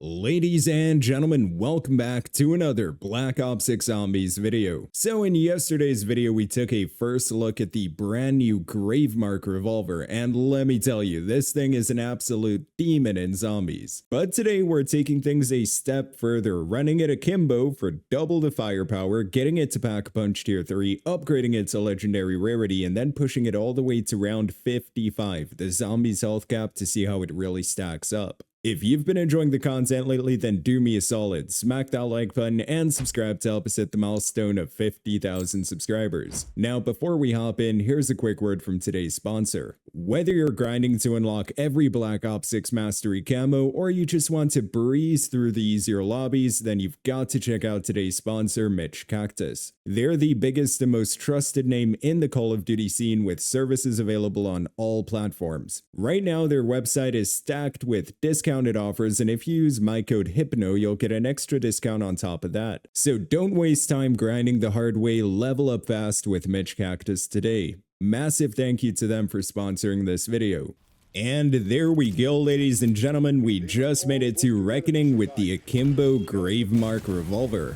Ladies and gentlemen, welcome back to another Black Ops 6 Zombies video. So in yesterday's video, we took a first look at the brand new Gravemark revolver, and let me tell you, this thing is an absolute demon in zombies. But today we're taking things a step further, running it akimbo for double the firepower, getting it to Pack Punch Tier 3, upgrading it to Legendary Rarity, and then pushing it all the way to round 55, the zombies health cap, to see how it really stacks up. If you've been enjoying the content lately, then do me a solid, smack that like button and subscribe to help us hit the milestone of 50,000 subscribers. Now, before we hop in, here's a quick word from today's sponsor. Whether you're grinding to unlock every Black Ops 6 Mastery camo, or you just want to breeze through the easier lobbies, then you've got to check out today's sponsor, Mitch Cactus. They're the biggest and most trusted name in the Call of Duty scene, with services available on all platforms. Right now, their website is stacked with discounted offers, and if you use my code HYPNO, you'll get an extra discount on top of that. So don't waste time grinding the hard way, level up fast with Mitch Cactus today. Massive thank you to them for sponsoring this video. And there we go, ladies and gentlemen, we just made it to Reckoning with the Akimbo Gravemark revolver.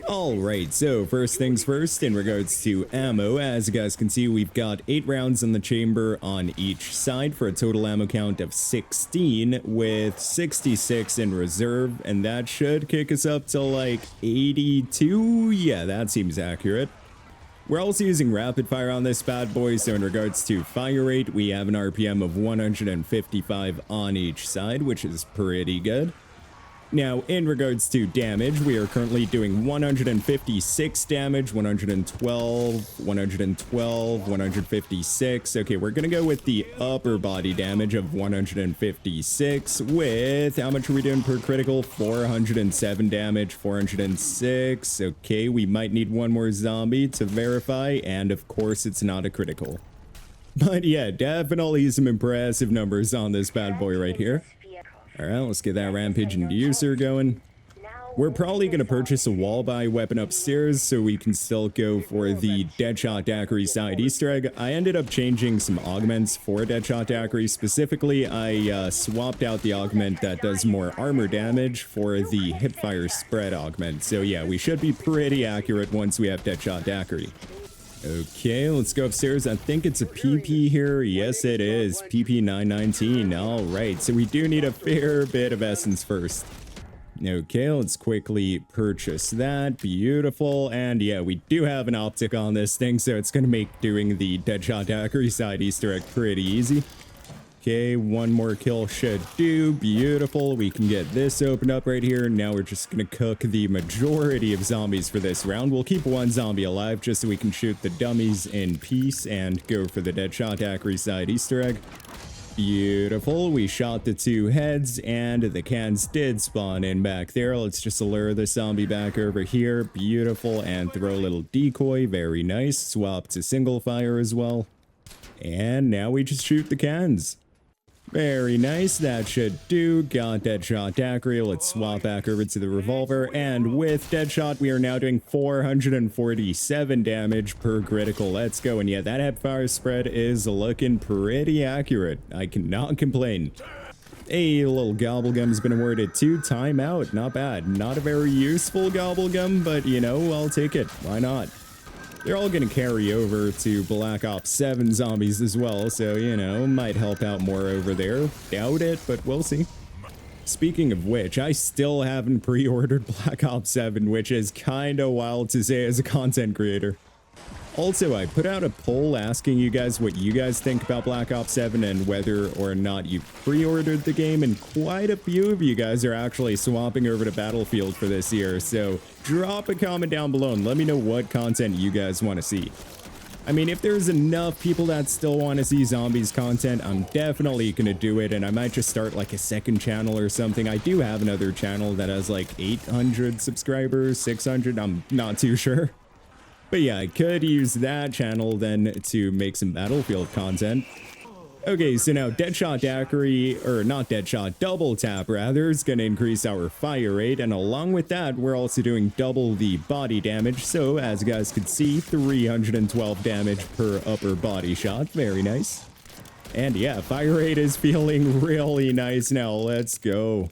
Alright, so first things first, in regards to ammo, as you guys can see, we've got 8 rounds in the chamber on each side for a total ammo count of 16, with 66 in reserve, and that should kick us up to like 82? Yeah, that seems accurate. We're also using rapid fire on this bad boy, so in regards to fire rate, we have an RPM of 155 on each side, which is pretty good. Now, in regards to damage, we are currently doing 156 damage, 112, 112, 156. Okay, we're gonna go with the upper body damage of 156 with, how much are we doing per critical? 407 damage, 406. Okay, we might need one more zombie to verify, and of course it's not a critical. But yeah, definitely some impressive numbers on this bad boy right here. Alright, let's get that Rampage Inducer going. We're probably going to purchase a wall buy weapon upstairs so we can still go for the Deadshot Daiquiri side Easter egg. I ended up changing some augments for Deadshot Daiquiri. Specifically, I swapped out the augment that does more armor damage for the hipfire spread augment. So yeah, we should be pretty accurate once we have Deadshot Daiquiri. Okay, let's go upstairs. I think it's a PP here. Yes, it is. PP 919. All right, so we do need a fair bit of essence first. Okay, let's quickly purchase that. Beautiful. And yeah, we do have an optic on this thing, so it's going to make doing the Deadshot Daiquiri side Easter egg pretty easy. Okay, one more kill should do. Beautiful. We can get this opened up right here. Now we're just going to cook the majority of zombies for this round. We'll keep one zombie alive just so we can shoot the dummies in peace and go for the Deadshot Daiquiri side Easter egg. Beautiful. We shot the 2 heads and the cans did spawn in back there. Let's just lure the zombie back over here. Beautiful. And throw a little decoy. Very nice. Swap to single fire as well. And now we just shoot the cans. Very nice, that should do. Got Deadshot Daiquiri. Let's swap back over to the revolver, and with Deadshot, we are now doing 447 damage per critical. Let's go, and yeah, that hipfire spread is looking pretty accurate. I cannot complain. A little gobblegum has been awarded 2 timeout. Not bad. Not a very useful gobblegum, but you know, I'll take it. Why not? They're all going to carry over to Black Ops 7 zombies as well, so, you know, might help out more over there. Doubt it, but we'll see. Speaking of which, I still haven't pre-ordered Black Ops 7, which is kinda wild to say as a content creator. Also, I put out a poll asking you guys what you guys think about Black Ops 7 and whether or not you pre-ordered the game, and quite a few of you guys are actually swapping over to Battlefield for this year, so drop a comment down below and let me know what content you guys want to see. I mean, if there's enough people that still want to see zombies content, I'm definitely going to do it, and I might just start like a second channel or something. I do have another channel that has like 800 subscribers, 600, I'm not too sure. But yeah, I could use that channel then to make some Battlefield content. Okay, so now Deadshot Daiquiri, or not Deadshot, Double Tap rather, is going to increase our fire rate, and along with that, we're also doing double the body damage, so as you guys can see, 312 damage per upper body shot. Very nice. And yeah, fire rate is feeling really nice now. Let's go.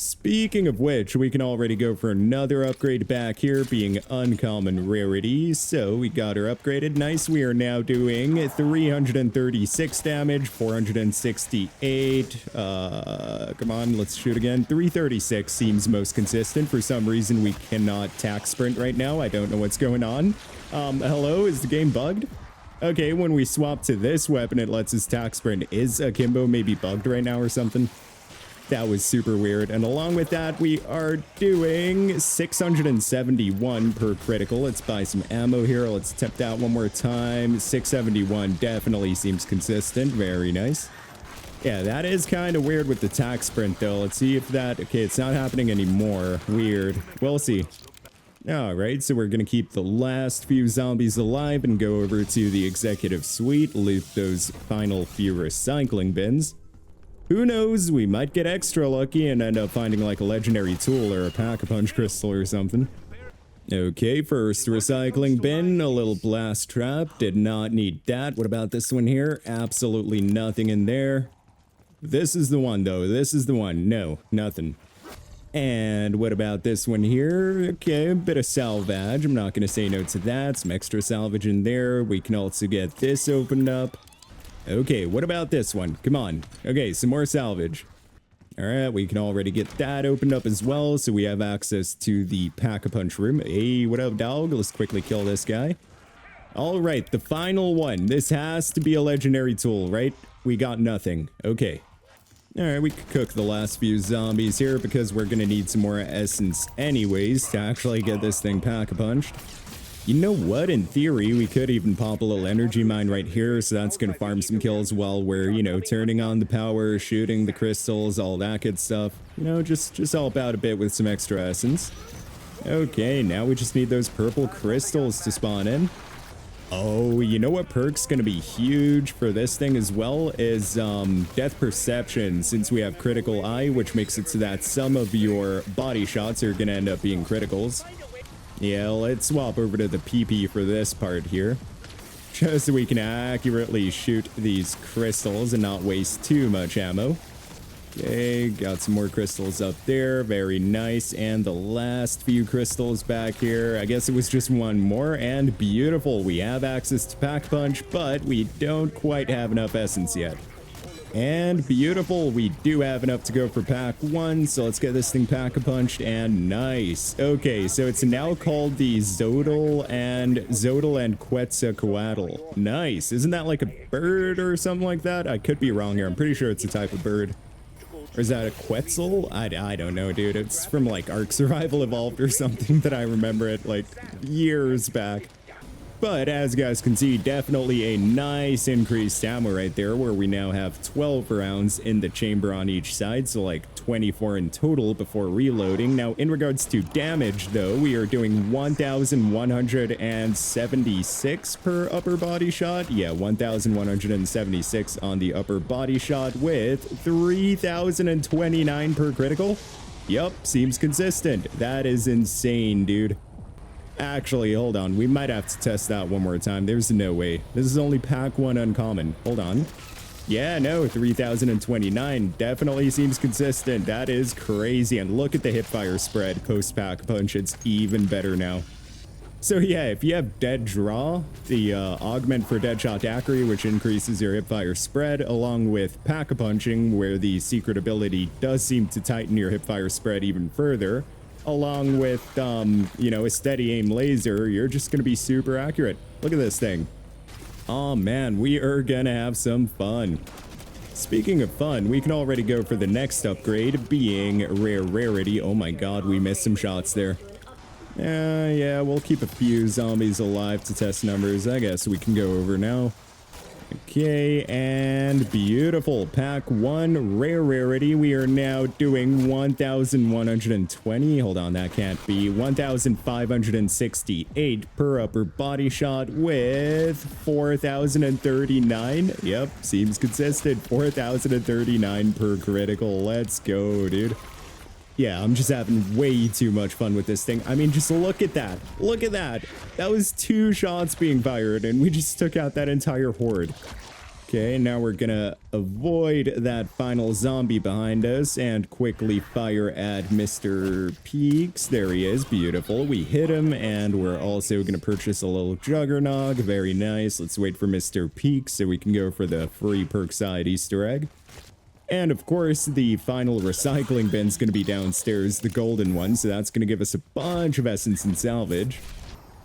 Speaking of which, we can already go for another upgrade back here, being uncommon rarity. So we got her upgraded. Nice. We are now doing 336 damage, 468. Come on, let's shoot again. 336 seems most consistent. For some reason, we cannot tack sprint right now. I don't know what's going on. Hello, is the game bugged? Okay, when we swap to this weapon, it lets us tack sprint. Is Akimbo maybe bugged right now or something? That was super weird. And along with that, we are doing 671 per critical. Let's buy some ammo here. Let's tip that one more time. 671 definitely seems consistent. Very nice. Yeah, that is kind of weird with the tack sprint, though. Let's see if that... Okay, it's not happening anymore. Weird. We'll see. All right, so we're going to keep the last few zombies alive and go over to the executive suite, loot those final few recycling bins. Who knows, we might get extra lucky and end up finding like a legendary tool or a pack-a-punch crystal or something. Okay, first recycling bin, a little blast trap, did not need that. What about this one here? Absolutely nothing in there. This is the one though, this is the one. No, nothing. And what about this one here? Okay, a bit of salvage. I'm not going to say no to that. Some extra salvage in there. We can also get this opened up. Okay, what about this one? Come on. Okay, some more salvage. All right, we can already get that opened up as well, so we have access to the pack-a-punch room. Hey, what up, dog? Let's quickly kill this guy. All right, the final one. This has to be a legendary tool, right? We got nothing. Okay. All right, we could cook the last few zombies here because we're going to need some more essence anyways to actually get this thing pack-a-punched. You know what? In theory, we could even pop a little energy mine right here, so that's going to farm some kills while we're, you know, turning on the power, shooting the crystals, all that good stuff. You know, just help out a bit with some extra essence. Okay, now we just need those purple crystals to spawn in. Oh, you know what perk's going to be huge for this thing as well is death perception, since we have critical eye, which makes it so that some of your body shots are going to end up being criticals. Yeah, let's swap over to the PP for this part here, just so we can accurately shoot these crystals and not waste too much ammo. Okay, got some more crystals up there. Very nice. And the last few crystals back here. I guess it was just one more. And beautiful. We have access to Pack Punch, but we don't quite have enough essence yet. And beautiful. We do have enough to go for Pack 1. So let's get this thing Pack-a-punched. And nice. Okay, so it's now called the Zodal and Quetzalcoatl. Nice. Isn't that like a bird or something like that? I could be wrong here. I'm pretty sure it's a type of bird. Or is that a Quetzal? I don't know, dude. It's from like Ark Survival Evolved or something that I remember it like years back. But as you guys can see, definitely a nice increased ammo right there, where we now have 12 rounds in the chamber on each side, so like 24 in total before reloading. Now, in regards to damage, though, we are doing 1,176 per upper body shot. Yeah, 1,176 on the upper body shot with 3,029 per critical. Yup, seems consistent. That is insane, dude. Actually, hold on. We might have to test that one more time. There's no way. This is only Pack 1 uncommon. Hold on. Yeah, no, 3,029 definitely seems consistent. That is crazy. And look at the hipfire spread post-Pack Punch. It's even better now. So yeah, if you have Dead Draw, the augment for Deadshot Daiquiri, which increases your hipfire spread, along with Pack-a-punching, where the secret ability does seem to tighten your hipfire spread even further, along with, you know, a steady aim laser, you're just gonna be super accurate. Look at this thing. Oh man, we are gonna have some fun. Speaking of fun, we can already go for the next upgrade, being Rarity. Oh my god, we missed some shots there. Yeah, we'll keep a few zombies alive to test numbers. I guess we can go over now. Okay, and beautiful. Pack 1, Rarity. We are now doing 1,120. Hold on, that can't be. 1,568 per upper body shot with 4,039. Yep, seems consistent. 4,039 per critical. Let's go, dude. Yeah, I'm just having way too much fun with this thing. I mean, just look at that. Look at that. That was 2 shots being fired, and we just took out that entire horde. Okay, now we're gonna avoid that final zombie behind us and quickly fire at Mr. Peaks. There he is, beautiful. We hit him, and we're also gonna purchase a little Juggernog. Very nice. Let's wait for Mr. Peaks so we can go for the free perk side Easter egg. And of course, the final recycling bin's gonna be downstairs, the golden one, so that's gonna give us a bunch of essence and salvage.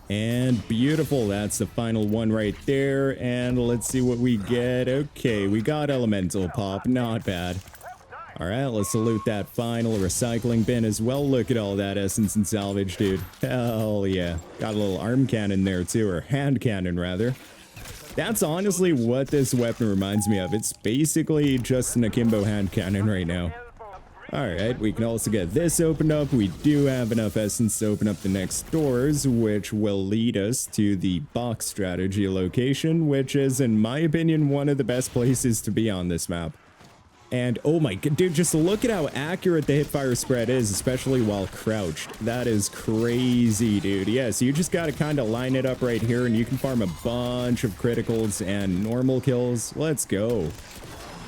And beautiful, that's the final one right there, and let's see what we get. Okay, we got elemental pop, not bad. Alright, let's loot that final recycling bin as well. Look at all that essence and salvage, dude. Hell yeah. Got a little arm cannon there too, or hand cannon rather. That's honestly what this weapon reminds me of. It's basically just an akimbo hand cannon right now. Alright, we can also get this opened up. We do have enough essence to open up the next doors, which will lead us to the box strategy location, which is, in my opinion, one of the best places to be on this map. And oh my god, dude, just look at how accurate the hipfire spread is, especially while crouched. That is crazy, dude. Yeah, so you just gotta kind of line it up right here, and you can farm a bunch of criticals and normal kills. Let's go.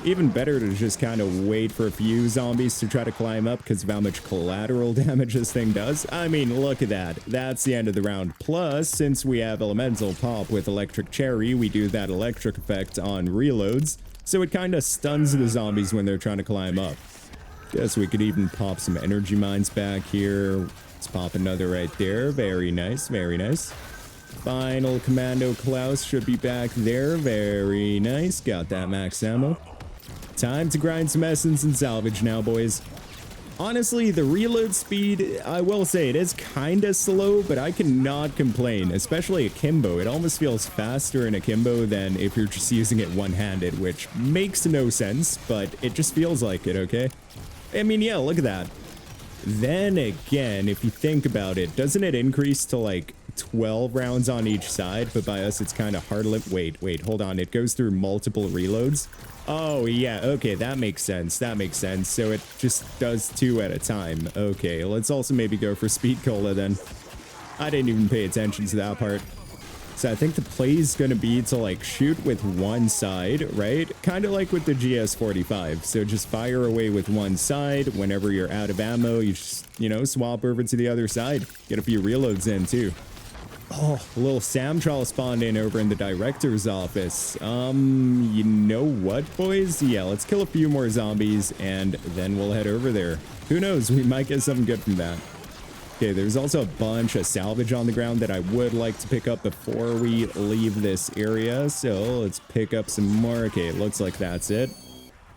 Even better to just kind of wait for a few zombies to try to climb up because of how much collateral damage this thing does. I mean, look at that. That's the end of the round. Plus, since we have elemental pop with electric cherry, we do that electric effect on reloads. So it kind of stuns the zombies when they're trying to climb up. Guess we could even pop some energy mines back here. Let's pop another right there. Very nice, very nice. Final Commando Klaus should be back there. Very nice. Got that max ammo. Time to grind some essence and salvage now, boys. Honestly, the reload speed, I will say, it is kind of slow, but I cannot complain, especially akimbo. It almost feels faster in akimbo than if you're just using it one-handed, which makes no sense, but it just feels like it, okay? I mean, yeah, look at that. Then again, if you think about it, doesn't it increase to like 12 rounds on each side? But by us, it's kind of hard to wait, hold on. It goes through multiple reloads. Oh, yeah, okay, that makes sense. That makes sense. So it just does 2 at a time. Okay, let's also maybe go for speed cola then. I didn't even pay attention to that part. So I think the play is going to be to like shoot with one side, right? Kind of like with the GS45. So just fire away with one side. Whenever you're out of ammo, you just, you know, swap over to the other side. Get a few reloads in too. Oh, a little Samtrol spawned in over in the director's office. You know what, boys? Yeah, let's kill a few more zombies and then we'll head over there. Who knows? We might get something good from that. Okay, there's also a bunch of salvage on the ground that I would like to pick up before we leave this area. So let's pick up some more. Okay, it looks like that's it.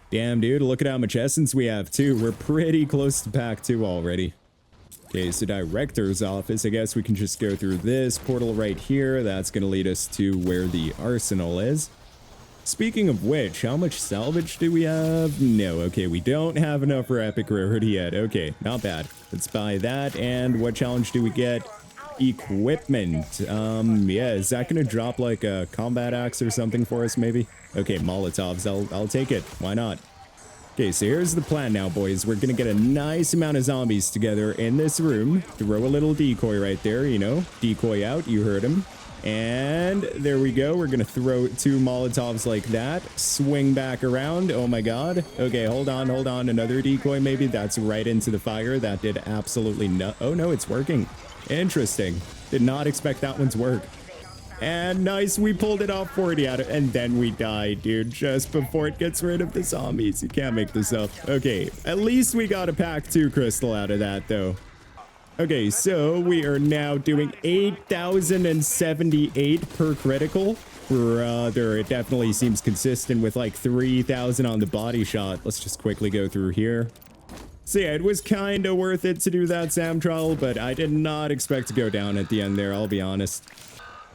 Damn, dude, look at how much essence we have too. We're pretty close to pack 2 already. Okay, so director's office, I guess we can just go through this portal right here. That's going to lead us to where the arsenal is. Speaking of which, how much salvage do we have? No, okay, we don't have enough for epic rarity yet. Okay, not bad. Let's buy that. And what challenge do we get? Equipment. Yeah, is that going to drop like a combat axe or something for us maybe? Okay, Molotovs, I'll take it. Why not? Okay, so here's the plan now, boys. We're gonna get a nice amount of zombies together in this room. Throw a little decoy right there, you know. Decoy out, you heard him. And there we go. We're gonna throw 2 Molotovs like that. Swing back around. Oh my god. Okay, hold on. Another decoy maybe. That's right into the fire. That did absolutely no... Oh no, it's working. Interesting. Did not expect that one to work. And nice, we pulled it off 40 out of, and then we died, dude, just before it gets rid of the zombies. You can't make this up. Okay, at least we got a pack 2 crystal out of that, though. Okay, so we are now doing 8,078 per critical. Brother, it definitely seems consistent with like 3,000 on the body shot. Let's just quickly go through here. So yeah, it was kind of worth it to do that Samtrol, but I did not expect to go down at the end there, I'll be honest.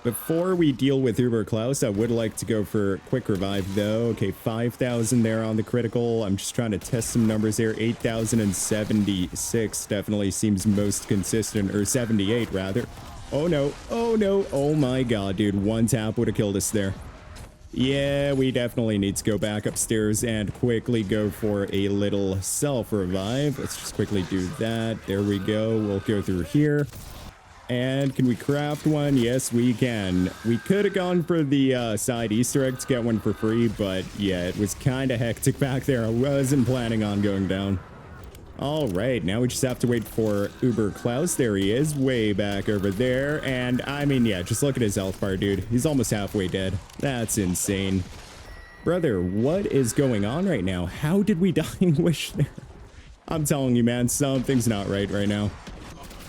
Before we deal with Uber Klaus, I would like to go for quick revive though. Okay, 5,000 there on the critical. I'm just trying to test some numbers here. 8,076 definitely seems most consistent, or 78 rather. Oh no, oh no, oh my god, dude. One tap would have killed us there. Yeah, we definitely need to go back upstairs and quickly go for a little self-revive. Let's just quickly do that. There we go. We'll go through here. And can we craft one? Yes, we can. We could have gone for the side Easter egg to get one for free, but yeah, it was kind of hectic back there. I wasn't planning on going down. All right, now we just have to wait for Uber Klaus. There he is, way back over there. And I mean, yeah, just look at his health bar, dude. He's almost halfway dead. That's insane. Brother, what is going on right now? How did we dying wish there? I'm telling you, man, something's not right now.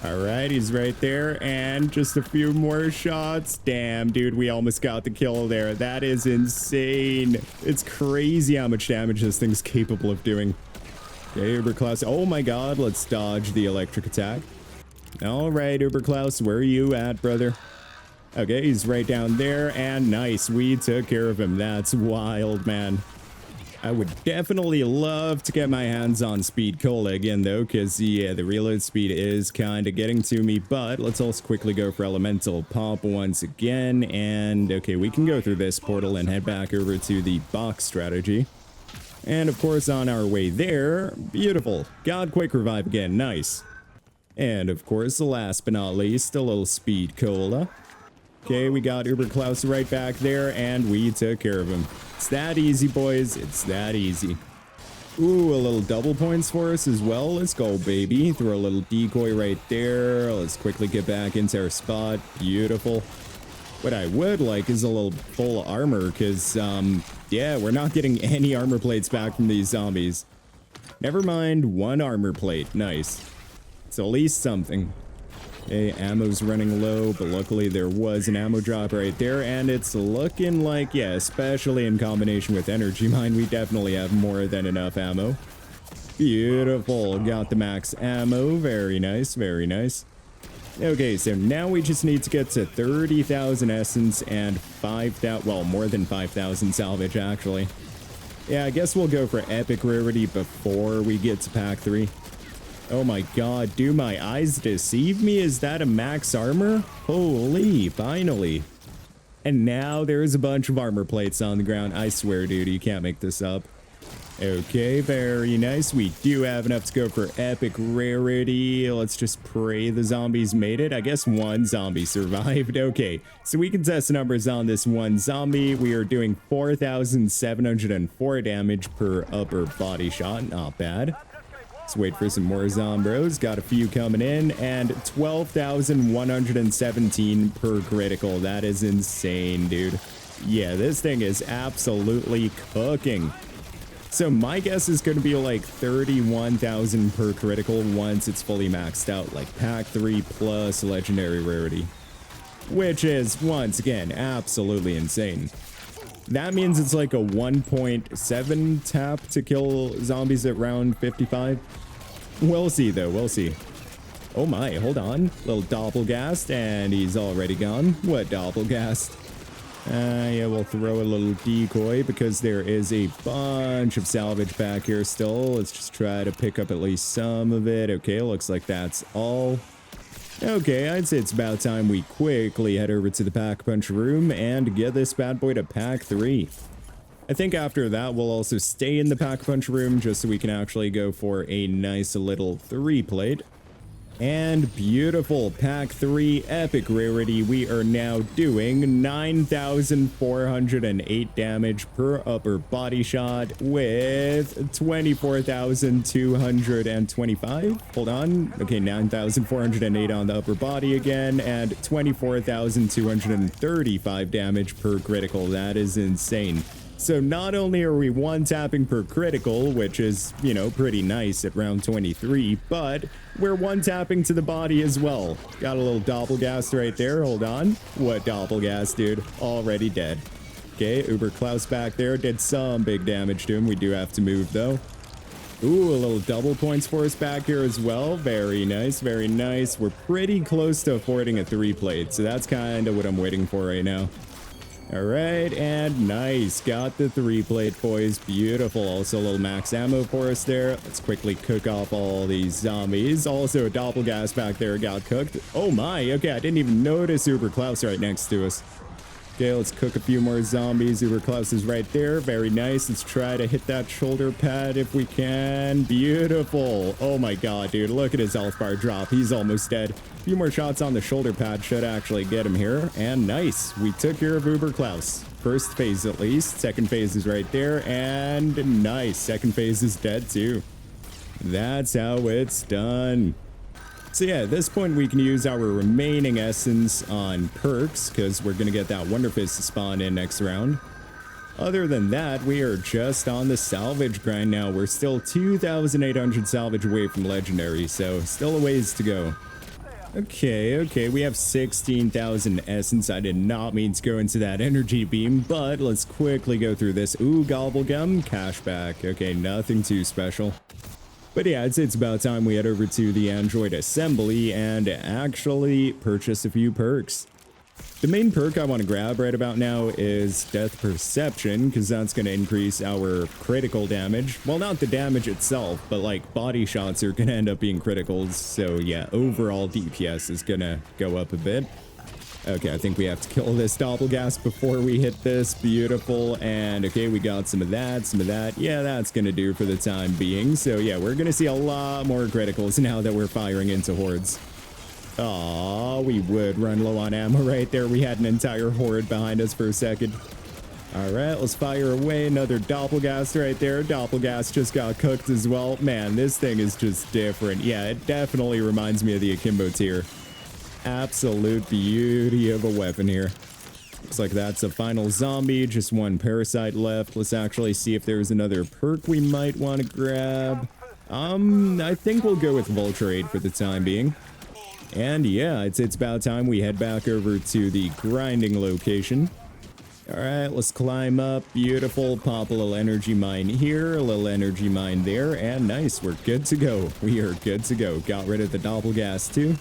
All right, he's right there, and just a few more shots. Damn, dude, we almost got the kill there. That is insane. It's crazy how much damage this thing's capable of doing. Okay, Uber Klaus. Oh my god, let's dodge the electric attack. All right, Uber Klaus, where are you at, brother? Okay, he's right down there, and nice. We took care of him. That's wild, man. I would definitely love to get my hands on Speed Cola again, though, because, yeah, the reload speed is kind of getting to me. But let's also quickly go for Elemental Pop once again. And, okay, we can go through this portal and head back over to the box strategy. And, of course, on our way there, beautiful. God Quake Revive again. Nice. And, of course, last but not least, a little Speed Cola. Okay, we got Uber Klaus right back there, and we took care of him. It's that easy, boys. It's that easy. Ooh, a little double points for us as well. Let's go, baby. Throw a little decoy right there. Let's quickly get back into our spot. Beautiful. What I would like is a little full armor, because, yeah, we're not getting any armor plates back from these zombies. Never mind, one armor plate. Nice. It's at least something. Okay, ammo's running low, but luckily there was an ammo drop right there, and it's looking like, yeah, especially in combination with Energy Mine, we definitely have more than enough ammo. Beautiful. Got the max ammo. Very nice, very nice. Okay, so now we just need to get to 30,000 essence and 5,000, well, more than 5,000 salvage, actually. Yeah, I guess we'll go for epic rarity before we get to pack 3. Oh my god, do my eyes deceive me? Is that a max armor? Holy, finally. And now there's a bunch of armor plates on the ground. I swear, dude, you can't make this up. Okay, very nice. We do have enough to go for epic rarity. Let's just pray the zombies made it. I guess one zombie survived. Okay, so we can test the numbers on this one zombie. We are doing 4,704 damage per upper body shot. Not bad. Let's wait for some more zombros. Got a few coming in, and 12,117 per critical. That is insane, dude. Yeah, this thing is absolutely cooking. So my guess is going to be like 31,000 per critical once it's fully maxed out, like pack 3 plus legendary rarity, which is, once again, absolutely insane. That means it's like a 1.7 tap to kill zombies at round 55. We'll see, though. We'll see. Oh my, hold on. Little doppelgast, and he's already gone. What doppelgast? Yeah, we'll throw a little decoy because there is a bunch of salvage back here still. Let's just try to pick up at least some of it. Okay, looks like that's all. Okay, I'd say it's about time we quickly head over to the pack punch room and get this bad boy to pack 3. I think after that, we'll also stay in the pack punch room just so we can actually go for a nice little 3 plate. And beautiful, pack 3 epic rarity. We are now doing 9,408 damage per upper body shot with 24,225. Hold on. Okay, 9,408 on the upper body again, and 24,235 damage per critical. That is insane. So not only are we one-tapping per critical, which is, you know, pretty nice at round 23, but we're one-tapping to the body as well. Got a little doppelgast right there. Hold on. What doppelgast, dude? Already dead. Okay, Uber Klaus back there did some big damage to him. We do have to move, though. Ooh, a little double points for us back here as well. Very nice, very nice. We're pretty close to affording a 3 plate, so that's kind of what I'm waiting for right now. All right, and nice. Got the 3 plate, boys. Beautiful. Also a little max ammo for us there. Let's quickly cook off all these zombies. Also a doppelgast back there got cooked. Oh my, okay, I didn't even notice Uber Klaus right next to us. Okay, let's cook a few more zombies. Uber Klaus is right there. Very nice. Let's try to hit that shoulder pad if we can. Beautiful. Oh my god, dude. Look at his health bar drop. He's almost dead. A few more shots on the shoulder pad should actually get him here. And nice. We took care of Uber Klaus. First phase at least. Second phase is right there. And nice. Second phase is dead too. That's how it's done. So yeah, at this point we can use our remaining essence on perks because we're going to get that Wonder Fist to spawn in next round. Other than that, we are just on the salvage grind now. We're still 2,800 salvage away from legendary, so still a ways to go. Okay, we have 16,000 essence. I did not mean to go into that energy beam, but let's quickly go through this. Ooh, gobblegum, cashback. Okay, nothing too special. But yeah, I'd say it's about time we head over to the Android Assembly and actually purchase a few perks. The main perk I want to grab right about now is Death Perception, because that's going to increase our critical damage. Well, not the damage itself, but like body shots are going to end up being criticals. So yeah, overall DPS is going to go up a bit. Okay, I think we have to kill this Doppelgas before we hit this. Beautiful. And okay, we got some of that. Yeah, that's gonna do for the time being. So yeah, we're gonna see a lot more criticals now that we're firing into hordes. Aw, we would run low on ammo right there. We had an entire horde behind us for a second. All right, let's fire away. Another Doppelgas right there. Doppelgas just got cooked as well. Man, this thing is just different. Yeah, it definitely reminds me of the Akimbo tier. Absolute beauty of a weapon here. Looks like that's a final zombie. Just one parasite left. Let's actually see if there's another perk we might want to grab. I think we'll go with Vulturate for the time being. And yeah, it's about time we head back over to the grinding location. All right, let's climb up. Beautiful. Pop a little energy mine here, a little energy mine there, and nice. We're good to go. We are good to go. Got rid of the Doppelgas too.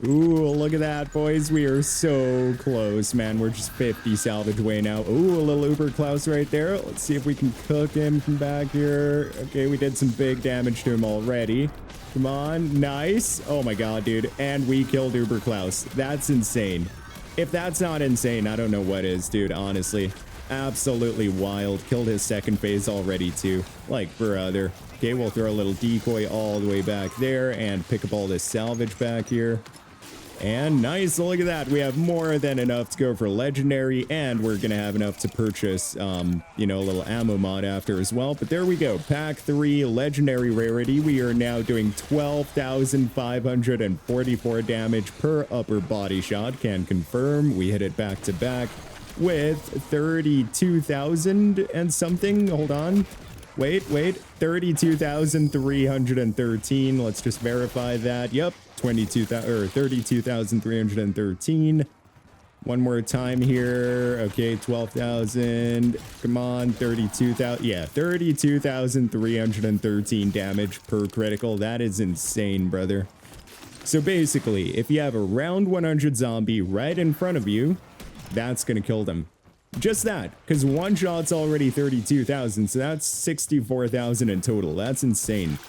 Ooh, look at that, boys. We are so close, man. We're just 50 salvage away now. Ooh, a little Uber Klaus right there. Let's see if we can cook him from back here. Okay, we did some big damage to him already. Come on. Nice. Oh my god, dude. And we killed Uber Klaus. That's insane. If that's not insane, I don't know what is, dude, honestly. Absolutely wild. Killed his second phase already, too. Like, brother. Okay, we'll throw a little decoy all the way back there and pick up all this salvage back here. And nice, look at that. We have more than enough to go for legendary, and we're gonna have enough to purchase, you know, a little ammo mod after as well. But there we go, pack 3, legendary rarity. We are now doing 12,544 damage per upper body shot. Can confirm we hit it back to back with 32,000 and something. Hold on. Wait, 32,313. Let's just verify that. Yep, 32,313. One more time here. Okay, 12,000. Come on, 32,000. Yeah, 32,313 damage per critical. That is insane, brother. So basically, if you have a round 100 zombie right in front of you, that's gonna kill them. Just that, because one shot's already 32,000, so that's 64,000 in total. That's insane.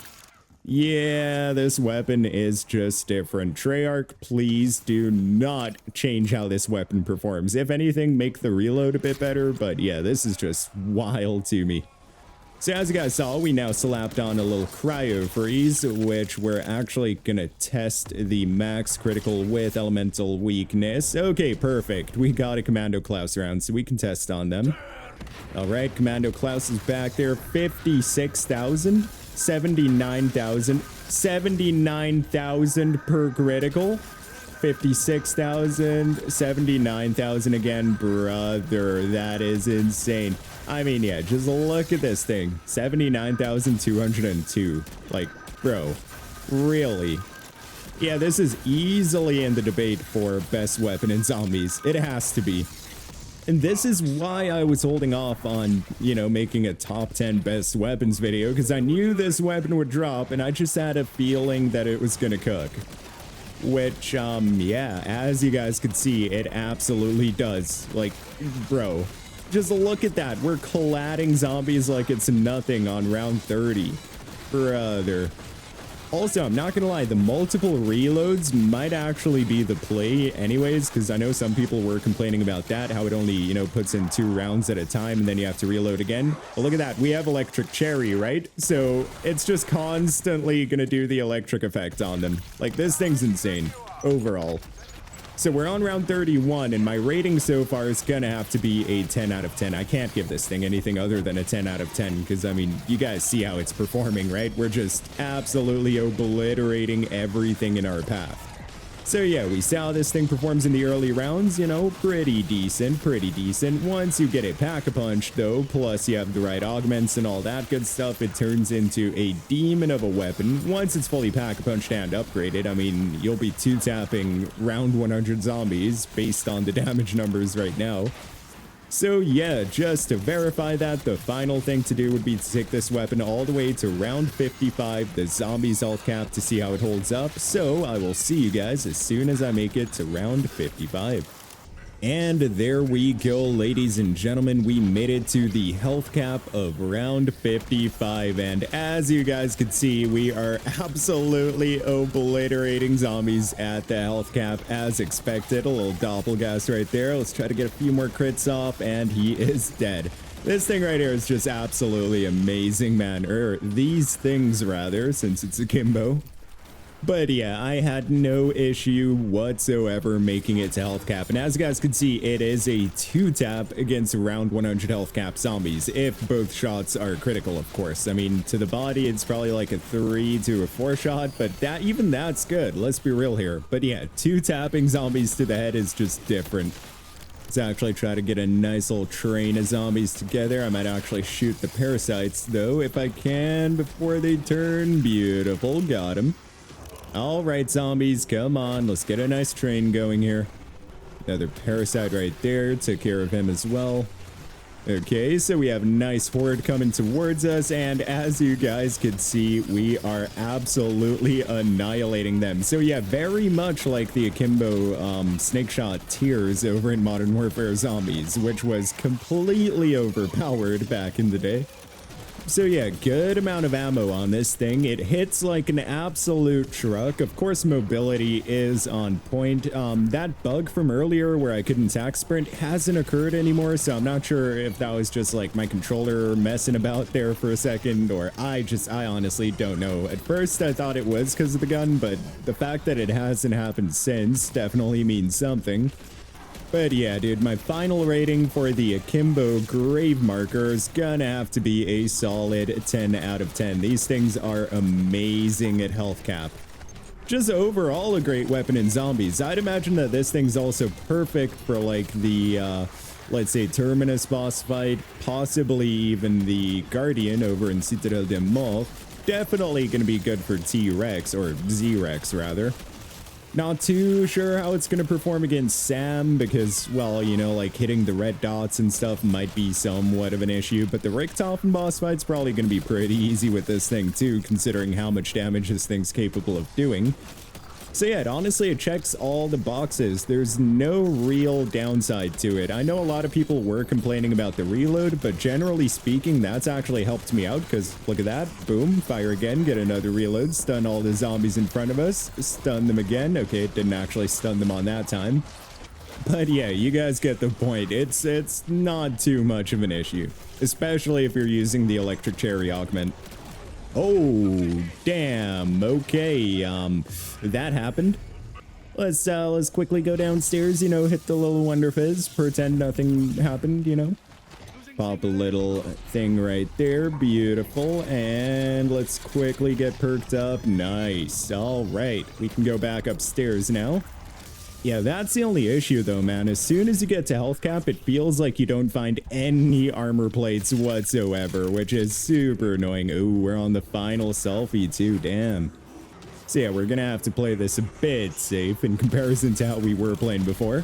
Yeah, this weapon is just different. Treyarch, please do not change how this weapon performs. If anything, make the reload a bit better, but yeah, this is just wild to me. So as you guys saw, we now slapped on a little cryo freeze, which we're actually gonna test the max critical with elemental weakness. Okay, perfect. We got a Commando Klaus round, so we can test on them. All right, Commando Klaus is back there. 56,000, 79,000, 79,000 per critical. 56,000, 79,000 again, brother. That is insane. I mean, yeah, just look at this thing. 79,202. Like, bro, really? Yeah, this is easily in the debate for best weapon in zombies. It has to be. And this is why I was holding off on, you know, making a top 10 best weapons video, because I knew this weapon would drop, and I just had a feeling that it was gonna cook. Which, yeah, as you guys could see, it absolutely does. Like, bro, just look at that. We're cladding zombies like it's nothing on round 30. Brother. Also, I'm not gonna lie, the multiple reloads might actually be the play anyways, because I know some people were complaining about that, how it only, you know, puts in 2 rounds at a time and then you have to reload again. But look at that, we have electric cherry, right? So it's just constantly gonna do the electric effect on them. Like, this thing's insane overall. So we're on round 31, and my rating so far is gonna have to be a 10 out of 10. I can't give this thing anything other than a 10 out of 10, because, I mean, you guys see how it's performing, right? We're just absolutely obliterating everything in our path. So yeah, we saw how this thing performs in the early rounds, you know, pretty decent, pretty decent. Once you get it pack-a-punch, though, plus you have the right augments and all that good stuff, it turns into a demon of a weapon. Once it's fully pack-a-punched and upgraded, I mean, you'll be 2-tapping round 100 zombies based on the damage numbers right now. So yeah, just to verify that, the final thing to do would be to take this weapon all the way to round 55, the zombie's health cap, to see how it holds up. So I will see you guys as soon as I make it to round 55. And there we go, ladies and gentlemen, we made it to the health cap of round 55, and as you guys can see, we are absolutely obliterating zombies at the health cap as expected. A little doppelgas right there. Let's try to get a few more crits off, and he is dead. This thing right here is just absolutely amazing, man. Or these things, rather, since it's akimbo. But yeah, I had no issue whatsoever making it to health cap. And as you guys can see, it is a 2-tap against round 100 health cap zombies, if both shots are critical, of course. I mean, to the body, it's probably like a 3 to a 4 shot, but even that's good. Let's be real here. But yeah, 2-tapping zombies to the head is just different. Let's actually try to get a nice little train of zombies together. I might actually shoot the parasites, though, if I can, before they turn. Beautiful, got him. All right, zombies, come on. Let's get a nice train going here. Another parasite right there. Took care of him as well. Okay, so we have a nice horde coming towards us, and as you guys can see, we are absolutely annihilating them. So yeah, very much like the akimbo snake shot tiers over in Modern Warfare Zombies, which was completely overpowered back in the day. So yeah, good amount of ammo on this thing. It hits like an absolute truck. Of course, mobility is on point. That bug from earlier where I couldn't attack sprint hasn't occurred anymore, so I'm not sure if that was just like my controller messing about there for a second, or I honestly don't know. At first, I thought it was because of the gun, but the fact that it hasn't happened since definitely means something. But yeah, dude, my final rating for the Akimbo Gravemark is gonna have to be a solid 10 out of 10. These things are amazing at health cap. Just overall a great weapon in zombies. I'd imagine that this thing's also perfect for like the, let's say, Terminus boss fight, possibly even the Guardian over in Citadel de Mort. Definitely gonna be good for T-Rex, or Z-Rex rather. Not too sure how it's going to perform against Sam because, well, you know, like hitting the red dots and stuff might be somewhat of an issue, but the Richthofen boss fight's probably going to be pretty easy with this thing too, considering how much damage this thing's capable of doing. So yeah, honestly, it checks all the boxes. There's no real downside to it. I know a lot of people were complaining about the reload, but generally speaking, that's actually helped me out because look at that. Boom, fire again, get another reload, stun all the zombies in front of us, stun them again. Okay, it didn't actually stun them on that time. But yeah, you guys get the point. It's not too much of an issue, especially if you're using the electric cherry augment. Oh, damn. Okay, that happened. Let's quickly go downstairs, you know, hit the little Wonder Fizz, pretend nothing happened, you know. Pop a little thing right there, beautiful, and let's quickly get perked up. Nice. All right, we can go back upstairs now. Yeah, that's the only issue though, man. As soon as you get to health cap, it feels like you don't find any armor plates whatsoever, which is super annoying. Ooh, we're on the final selfie too, damn. So yeah, we're gonna have to play this a bit safe in comparison to how we were playing before.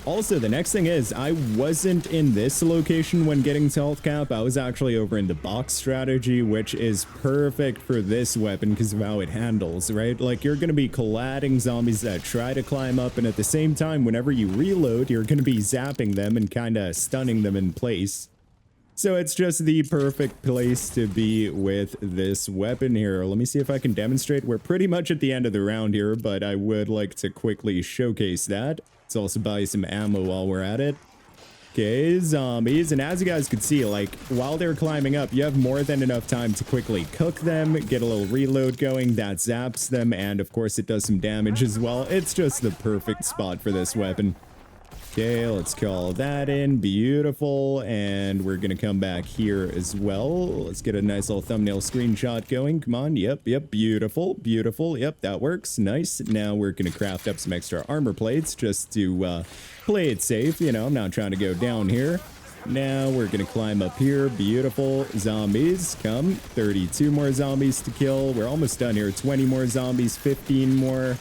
Also, the next thing is, I wasn't in this location when getting to health cap. I was actually over in the box strategy, which is perfect for this weapon because of how it handles, right? Like, you're going to be colliding zombies that try to climb up, and at the same time, whenever you reload, you're going to be zapping them and kind of stunning them in place. So it's just the perfect place to be with this weapon here. Let me see if I can demonstrate. We're pretty much at the end of the round here, but I would like to quickly showcase that. Let's also buy some ammo while we're at it. Okay, zombies. And as you guys could see, like, while they're climbing up, you have more than enough time to quickly cook them, get a little reload going. That zaps them, and of course it does some damage as well. It's just the perfect spot for this weapon. Okay, let's call that in. Beautiful. And we're going to come back here as well. Let's get a nice little thumbnail screenshot going. Come on. Yep. Beautiful. Beautiful. Yep, that works. Nice. Now we're going to craft up some extra armor plates just to play it safe. You know, I'm not trying to go down here. Now we're going to climb up here. Beautiful. Zombies. Come. 32 more zombies to kill. We're almost done here. 20 more zombies. 15 more.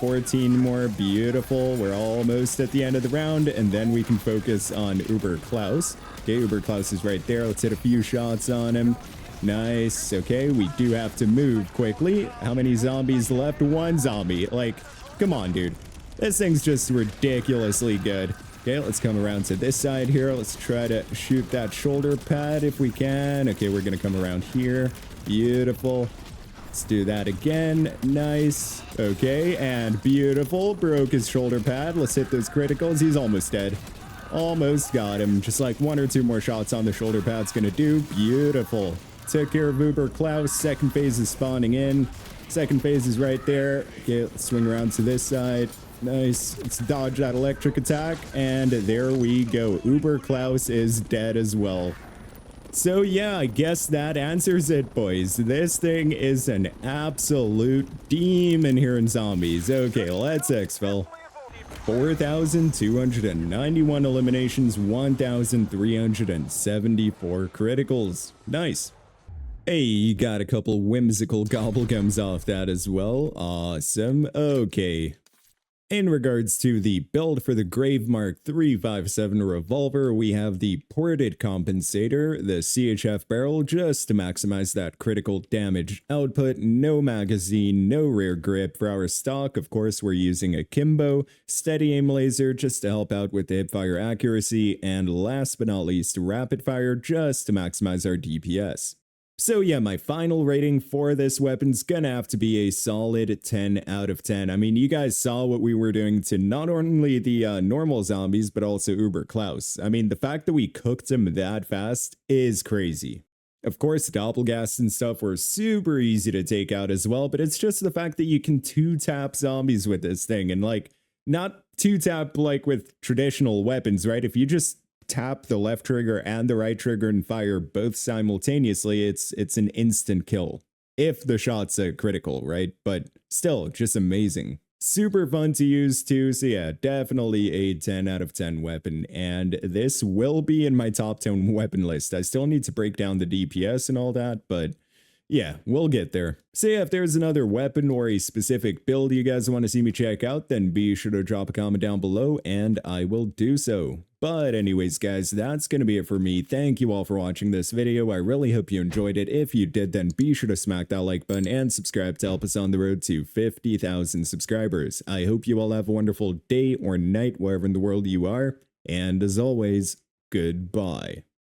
14 more. Beautiful. We're almost at the end of the round, and then we can focus on Uber Klaus. Okay, Uber Klaus is right there. Let's hit a few shots on him. Nice. Okay, we do have to move quickly. How many zombies left? One zombie. Like, come on, dude. This thing's just ridiculously good. Okay, let's come around to this side here. Let's try to shoot that shoulder pad if we can. Okay, we're gonna come around here. Beautiful. Let's do that again. Nice. Okay, and beautiful. Broke his shoulder pad. Let's hit those criticals. He's almost dead. Almost got him. Just like 1 or 2 more shots on the shoulder pad's gonna do. Beautiful. Took care of Uber Klaus. Second phase is spawning in. Second phase is right there. Okay, let's swing around to this side. Nice. Let's dodge that electric attack. And there we go. Uber Klaus is dead as well. So yeah, I guess that answers it, boys. This thing is an absolute demon here in zombies. Okay, let's exfil. 4,291 eliminations, 1,374 criticals. Nice. Hey, you got a couple whimsical gobblegums off that as well. Awesome. Okay. In regards to the build for the Gravemark 357 revolver, we have the ported compensator, the CHF barrel just to maximize that critical damage output, no magazine, no rear grip. For our stock, of course, we're using AKIMBO, steady aim laser just to help out with the hipfire accuracy, and last but not least, rapid fire just to maximize our DPS. So yeah, my final rating for this weapon's gonna have to be a solid 10 out of 10. I mean, you guys saw what we were doing to not only the normal zombies, but also Uber Klaus. I mean, the fact that we cooked him that fast is crazy. Of course, doppelgasts and stuff were super easy to take out as well, but it's just the fact that you can 2-tap zombies with this thing, and like, not 2-tap like with traditional weapons, right? If you just tap the left trigger and the right trigger and fire both simultaneously, it's an instant kill. If the shot's a critical, right? But still, just amazing. Super fun to use too, so yeah, definitely a 10 out of 10 weapon, and this will be in my top 10 weapon list. I still need to break down the DPS and all that, but yeah, we'll get there. So yeah, if there's another weapon or a specific build you guys want to see me check out, then be sure to drop a comment down below and I will do so. But anyways, guys, that's going to be it for me. Thank you all for watching this video. I really hope you enjoyed it. If you did, then be sure to smack that like button and subscribe to help us on the road to 50,000 subscribers. I hope you all have a wonderful day or night wherever in the world you are. And as always, goodbye.